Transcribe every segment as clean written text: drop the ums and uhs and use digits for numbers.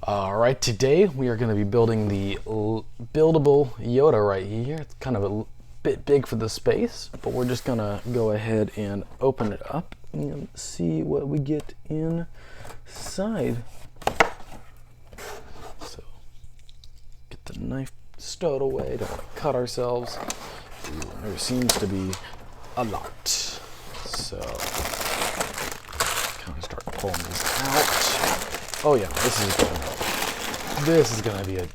Alright, today we are going to be building the Buildable Yoda right here. It's kind of a bit big for the space, but we're just going to go ahead and open it up and see what we get inside. So, get the knife stowed away, don't want to cut ourselves. Ooh, there seems to be a lot. So, kind of start pulling this out. Oh yeah, this is gonna be a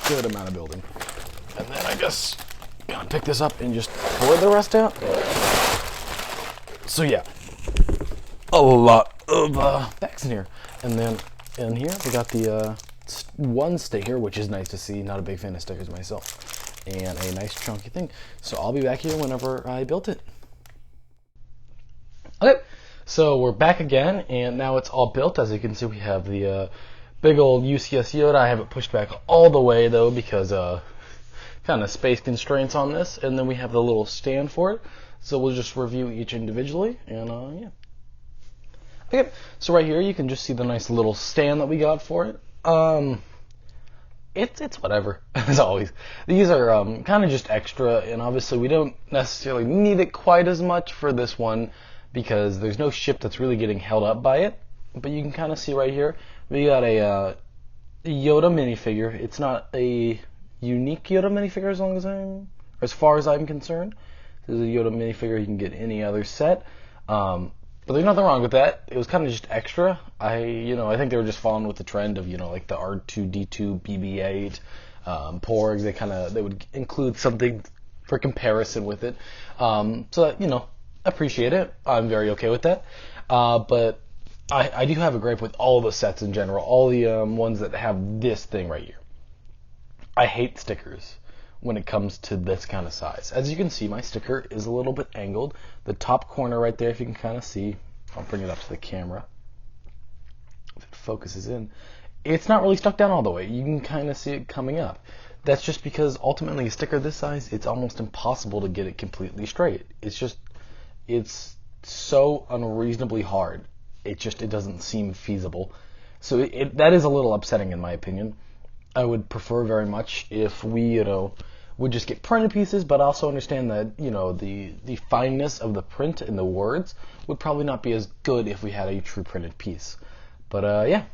good amount of building. And then I guess gonna pick this up and just pour the rest out. So yeah, a lot of bags in here. And then in here we got the one sticker, which is nice to see. Not a big fan of stickers myself. And a nice chunky thing. So I'll be back here whenever I built it. Okay. So we're back again, and now it's all built. As you can see, we have the big old UCS Yoda. I have it pushed back all the way, though, because kind of space constraints on this. And then we have the little stand for it. So we'll just review each individually, and yeah. Okay, so right here you can just see the nice little stand that we got for it. It's whatever, as always. These are kind of just extra, and obviously we don't necessarily need it quite as much for this one, because there's no ship that's really getting held up by it. But you can kind of see right here, we got a Yoda minifigure. It's not a unique Yoda minifigure as far as I'm concerned. This is a Yoda minifigure. You can get any other set. But there's nothing wrong with that. It was kind of just extra. I think they were just following with the trend of, like the R2-D2, BB-8, Porgs. They would include something for comparison with it. So that, appreciate it. I'm very okay with that. But I do have a gripe with all the sets in general, all the ones that have this thing right here. I hate stickers when it comes to this kind of size. As you can see, my sticker is a little bit angled. The top corner right there, if you can kind of see, I'll bring it up to the camera. If it focuses in, it's not really stuck down all the way. You can kind of see it coming up. That's just because ultimately a sticker this size, it's almost impossible to get it completely straight. It's so unreasonably hard. It doesn't seem feasible. So that is a little upsetting in my opinion. I would prefer very much if we, would just get printed pieces, but also understand that, the fineness of the print and the words would probably not be as good if we had a true printed piece. But, yeah.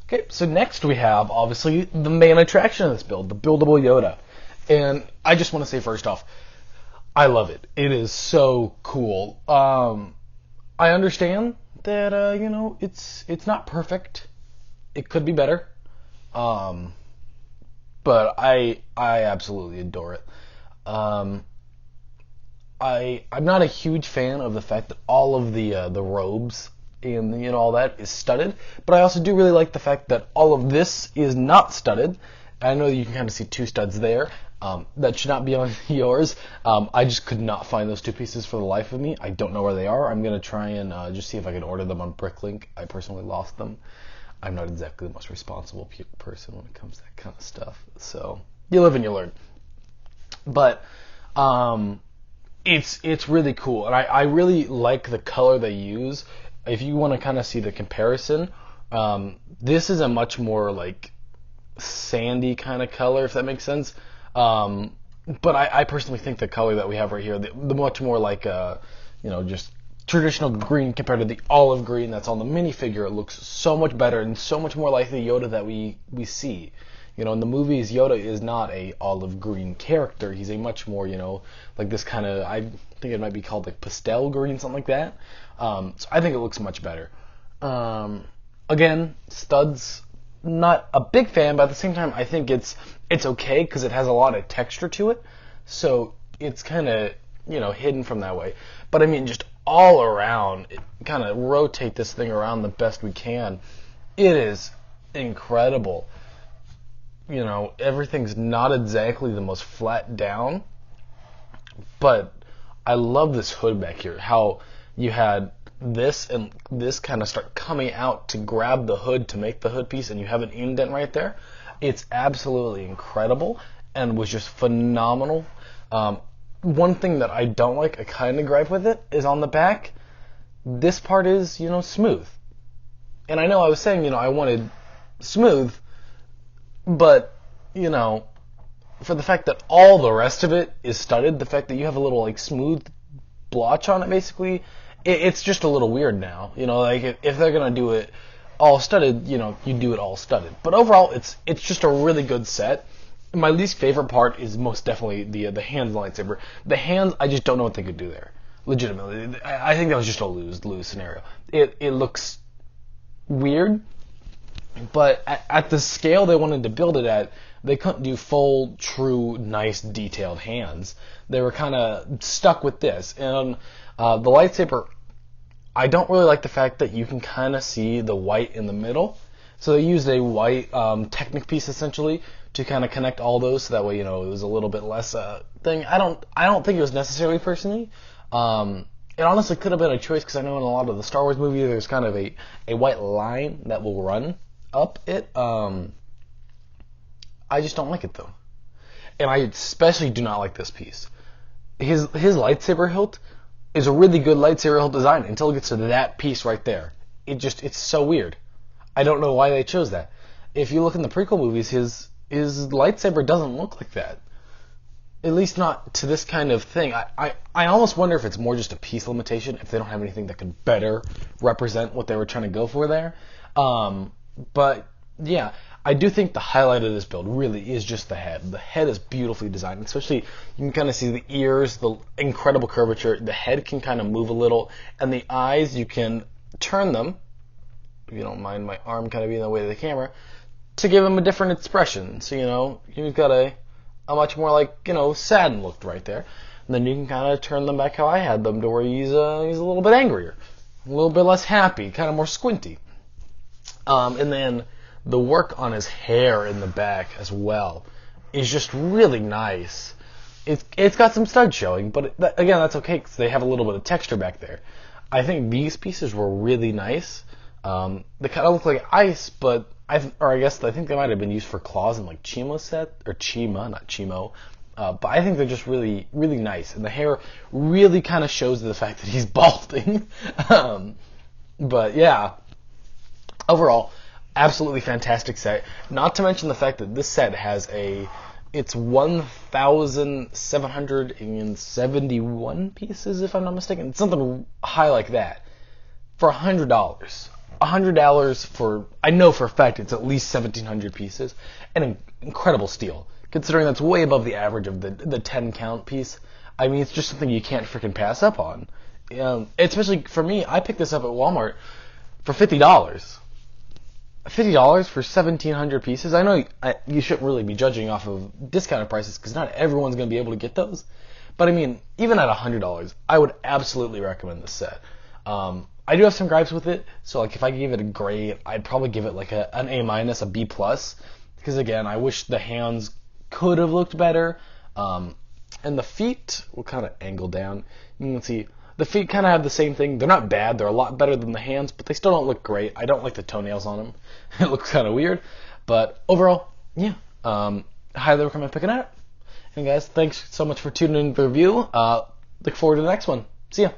Okay, so next we have, obviously, the main attraction of this build, the Buildable Yoda. And I just want to say first off, I love it. It is so cool. I understand that it's not perfect. It could be better. But I absolutely adore it. I'm not a huge fan of the fact that all of the robes and all that is studded, but I also do really like the fact that all of this is not studded. I know you can kind of see two studs there. That should not be on yours. I just could not find those two pieces for the life of me. I don't know where they are. I'm going to try and just see if I can order them on Bricklink. I personally lost them. I'm not exactly the most responsible person when it comes to that kind of stuff. So, you live and you learn. But it's really cool. And I really like the color they use. If you want to kind of see the comparison, this is a much more like sandy kind of color, if that makes sense. But I personally think the color that we have right here, the much more like, just traditional green compared to the olive green that's on the minifigure, it looks so much better and so much more like the Yoda that we see. In the movies, Yoda is not a olive green character. He's a much more, like this kind of, I think it might be called like pastel green, something like that. So I think it looks much better. Again, studs, not a big fan, but at the same time, I think it's okay because it has a lot of texture to it. So it's kind of, hidden from that way. But I mean, just all around, kind of rotate this thing around the best we can. It is incredible. Everything's not exactly the most flat down, but I love this hood back here. How you had this and this kind of start coming out to grab the hood to make the hood piece, and you have an indent right there. It's absolutely incredible and was just phenomenal. One thing that I don't like, a kind of gripe with it, is on the back. This part is, smooth. And I know I was saying, I wanted smooth, but, you know, for the fact that all the rest of it is studded, the fact that you have a little, like, smooth blotch on it, basically, it's just a little weird now. You know, like, if they're gonna do it all studded, you know, you do it all studded. But overall, it's just a really good set. My least favorite part is most definitely the hands lightsaber. The hands, I just don't know what they could do there. Legitimately, I think that was just a lose scenario. It looks weird, but at the scale they wanted to build it at, they couldn't do full, true, nice, detailed hands. They were kind of stuck with this. And the lightsaber, I don't really like the fact that you can kind of see the white in the middle. So they used a white Technic piece, essentially, to kind of connect all those, so that way, you know, it was a little bit less thing. I don't think it was necessary, personally. It honestly could have been a choice, because I know in a lot of the Star Wars movies there's kind of a white line that will run up it. I just don't like it, though. And I especially do not like this piece. His lightsaber hilt is a really good lightsaber hilt design until it gets to that piece right there. It's so weird. I don't know why they chose that. If you look in the prequel movies, his lightsaber doesn't look like that. At least not to this kind of thing. I almost wonder if it's more just a piece limitation, if they don't have anything that could better represent what they were trying to go for there. But, yeah, I do think the highlight of this build really is just the head. The head is beautifully designed, especially you can kind of see the ears, the incredible curvature. The head can kind of move a little, and the eyes, you can turn them, if you don't mind my arm kind of being in the way of the camera, to give him a different expression. So, you know, you've got a much more, like, you know, sad look right there. And then you can kind of turn them back how I had them, to where he's a little bit angrier, a little bit less happy, kind of more squinty. And then the work on his hair in the back as well is just really nice. It's got some studs showing, but again, that's okay, because they have a little bit of texture back there. I think these pieces were really nice. They kind of look like ice, but I think they might have been used for claws in, like, Chimo's set, or Chima, not Chimo. But I think they're just really, really nice. And the hair really kind of shows the fact that he's balding. But yeah, overall, absolutely fantastic set. Not to mention the fact that this set has it's 1,771 pieces, if I'm not mistaken. It's something high like that. For $100. $100 for, I know for a fact it's at least 1,700 pieces. An incredible steal, considering that's way above the average of the 10 count piece. I mean, it's just something you can't freaking pass up on. Especially for me, I picked this up at Walmart for $50. $50 for 1,700 pieces? I know you shouldn't really be judging off of discounted prices, because not everyone's going to be able to get those. But I mean, even at $100, I would absolutely recommend this set. I do have some gripes with it, so like if I gave it a grade, I'd probably give it like an A-, a B+, because again, I wish the hands could have looked better. And the feet, we'll kind of angle down. You can see the feet kind of have the same thing. They're not bad. They're a lot better than the hands, but they still don't look great. I don't like the toenails on them. It looks kind of weird. But overall, yeah, highly recommend picking it up. And guys, thanks so much for tuning in for the review. Look forward to the next one. See ya.